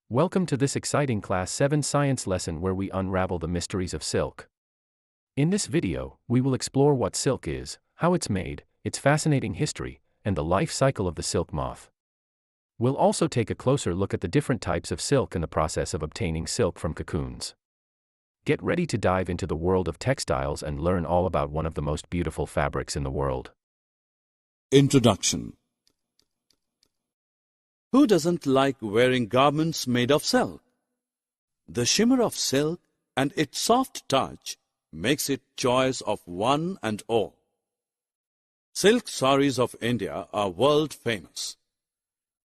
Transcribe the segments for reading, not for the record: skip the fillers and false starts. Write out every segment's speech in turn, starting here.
Welcome to this exciting Class 7 science lesson where we unravel the mysteries of silk. In this video, we will explore what silk is, how it's made, its fascinating history, and the life cycle of the silk moth. We'll also take a closer look at the different types of silk and the process of obtaining silk from cocoons. Get ready to dive into the world of textiles and learn all about one of the most beautiful fabrics in the world. Introduction. Who doesn't like wearing garments made of silk? The shimmer of silk and its soft touch makes it choice of one and all. Silk saris of India are world famous.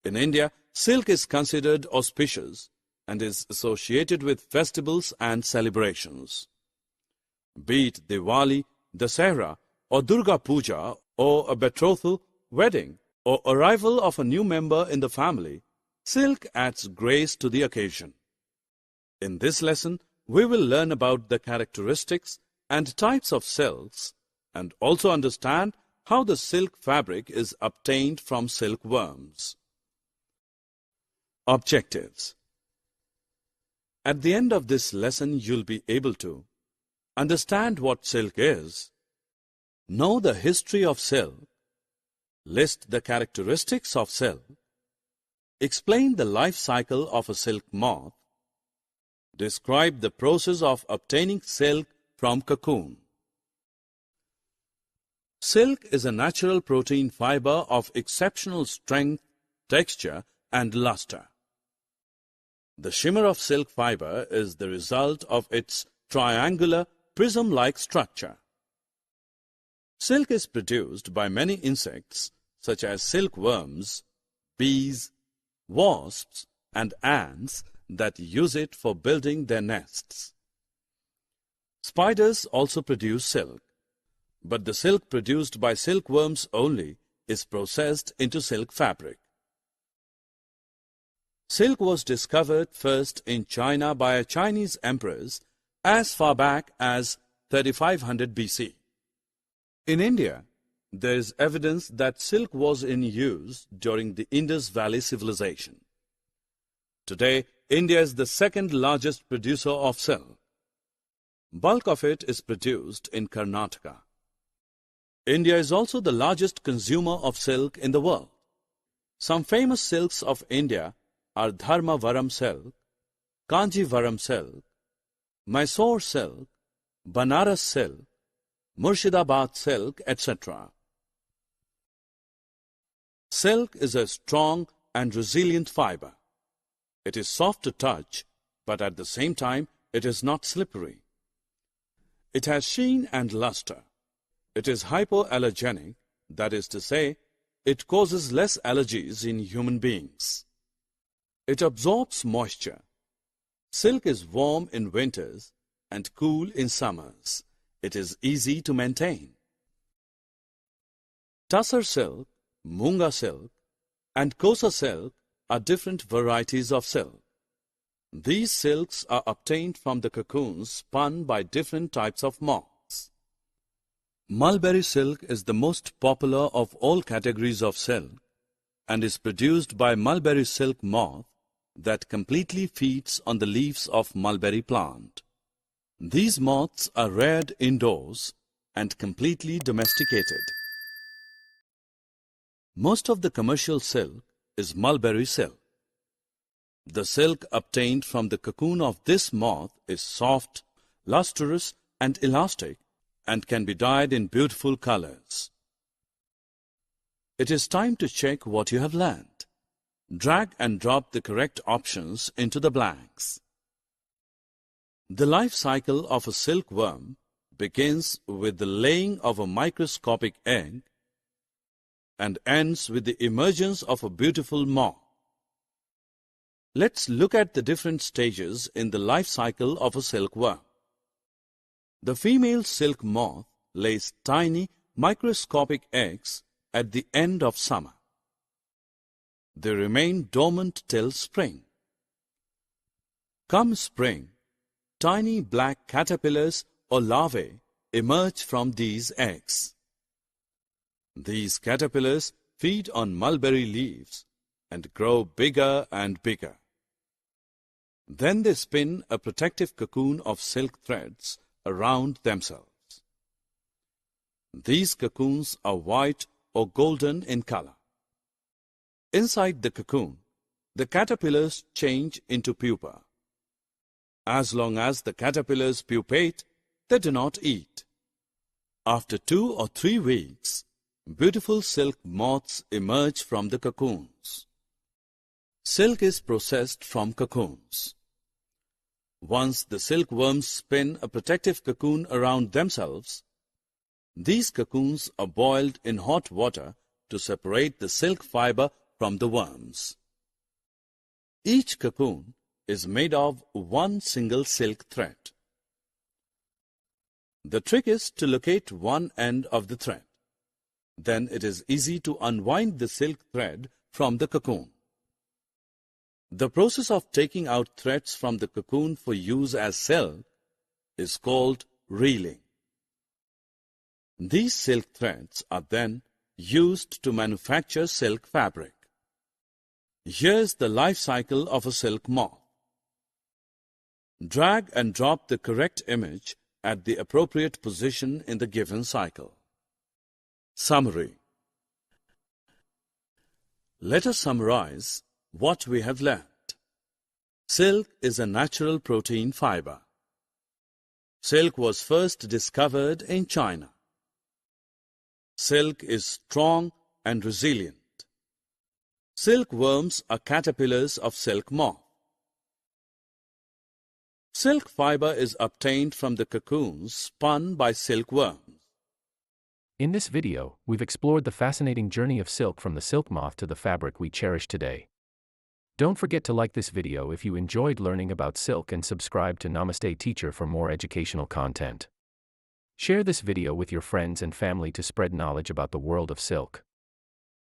In India, silk is considered auspicious and is associated with festivals and celebrations. Be it Diwali, Dasara, or Durga Puja, or a betrothal, wedding, or arrival of a new member in the family, silk adds grace to the occasion. In this lesson, we will learn about the characteristics and types of silks and also understand how the silk fabric is obtained from silkworms. Objectives. At the end of this lesson, you'll be able to understand what silk is, know the history of silk, list the characteristics of silk, explain the life cycle of a silk moth, describe the process of obtaining silk from cocoon. Silk is a natural protein fiber of exceptional strength, texture, and luster. The shimmer of silk fiber is the result of its triangular, prism-like structure. Silk is produced by many insects such as silkworms, bees, wasps, and ants that use it for building their nests. Spiders also produce silk, but the silk produced by silkworms only is processed into silk fabric. Silk was discovered first in China by a Chinese empress as far back as 3500 BC. In India, there is evidence that silk was in use during the Indus Valley civilization. Today, India is the second largest producer of silk. Bulk of it is produced in Karnataka. India is also the largest consumer of silk in the world. Some famous silks of India are Dharmavaram silk, Kanjivaram silk, Mysore silk, Banaras silk, Murshidabad silk, etc. Silk is a strong and resilient fiber. It is soft to touch, but at the same time, it is not slippery. It has sheen and luster. It is hypoallergenic, that is to say, it causes less allergies in human beings. It absorbs moisture. Silk is warm in winters and cool in summers. It is easy to maintain. Tussar silk, Munga silk, and Kosa silk are different varieties of silk. These silks are obtained from the cocoons spun by different types of moths. Mulberry silk is the most popular of all categories of silk and is produced by mulberry silk moth that completely feeds on the leaves of mulberry plant. These moths are reared indoors and completely domesticated. Most of the commercial silk is mulberry silk. The silk obtained from the cocoon of this moth is soft, lustrous, and elastic and can be dyed in beautiful colors. It is time to check what you have learned. Drag and drop the correct options into the blanks. The life cycle of a silkworm begins with the laying of a microscopic egg and ends with the emergence of a beautiful moth. Let's look at the different stages in the life cycle of a silkworm. The female silk moth lays tiny microscopic eggs at the end of summer. They remain dormant till spring. Come spring, tiny black caterpillars or larvae emerge from these eggs. These caterpillars feed on mulberry leaves and grow bigger and bigger. Then they spin a protective cocoon of silk threads around themselves. These cocoons are white or golden in color. Inside the cocoon, the caterpillars change into pupa. As long as the caterpillars pupate, they do not eat. After 2 or 3 weeks, beautiful silk moths emerge from the cocoons. Silk is processed from cocoons. Once the silkworms spin a protective cocoon around themselves, these cocoons are boiled in hot water to separate the silk fiber from the worms. Each cocoon is made of one single silk thread. The trick is to locate one end of the thread. Then it is easy to unwind the silk thread from the cocoon. The process of taking out threads from the cocoon for use as silk is called reeling. These silk threads are then used to manufacture silk fabric. Here's the life cycle of a silk moth. Drag and drop the correct image at the appropriate position in the given cycle. Summary. Let us summarize what we have learned. Silk is a natural protein fiber. Silk was first discovered in China. Silk is strong and resilient. Silkworms are caterpillars of silk moth. Silk fiber is obtained from the cocoons spun by silkworms. In this video, we've explored the fascinating journey of silk from the silk moth to the fabric we cherish today. Don't forget to like this video if you enjoyed learning about silk and subscribe to Namaste Teacher for more educational content. Share this video with your friends and family to spread knowledge about the world of silk.